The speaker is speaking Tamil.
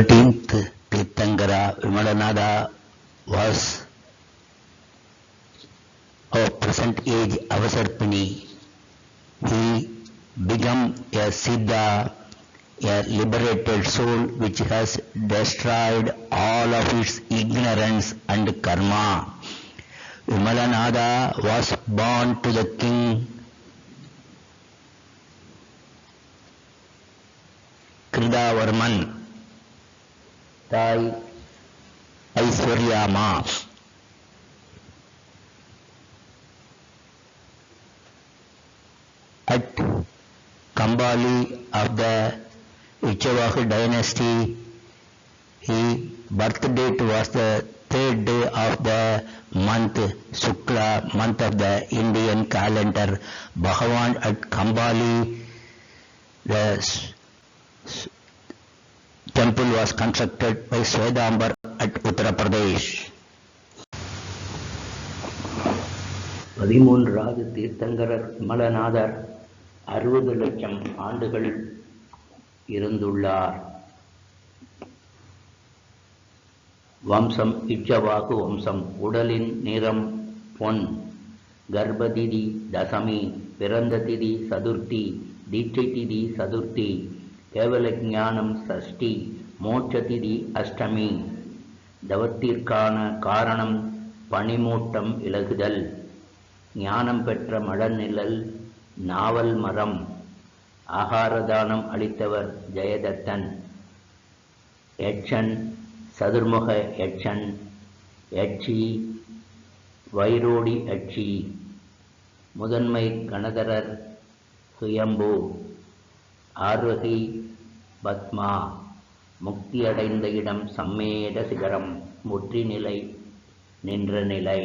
13th Tirthankara Vimalanada was of present age Avasarpini. He became a Siddha, a liberated soul which has destroyed all of its ignorance and karma. Vimalanada was born to the king Kridavarman, தாய் ஐஸ்வர்யாமா. At Kambali of the Ichavaku dynasty, his birth date was the 3rd day of the month Shukla, month of the Indian calendar. Bhagavan at Kambali, the temple was constructed by Swedambar at Uttar Pradesh. 13வது Tirthankara விமலநாதர் 60 லட்சம் ஆண்டுகள் இருந்துள்ளார். வம்சம் இச்சவாகு வம்சம். உடலின் நிறம் பொன். கர்ப்பதிதி தசமி. பிறந்த திதி சதுர்த்தி. தீட்சை திதி சதுர்த்தி. கேவல ஞானம் சஷ்டி. மோட்ச திதி அஷ்டமி. தவத்திற்கான காரணம் பனிமூட்டம் விலகுதல். ஞானம் பெற்ற மடநிழல் நாவல் மரம். ஆகாரதானம் அளித்தவர் ஜெயதத்தன். யட்சன் சதுர்முக யட்சன். யட்சி வைரோடி யட்சி. முதன்மை கணதரர் சுயம்பு. ஆர்வகி பத்மா. முக்தியடைந்த இடம் சம்மேத சிகரம். முற்றி நிலை நின்ற நிலை.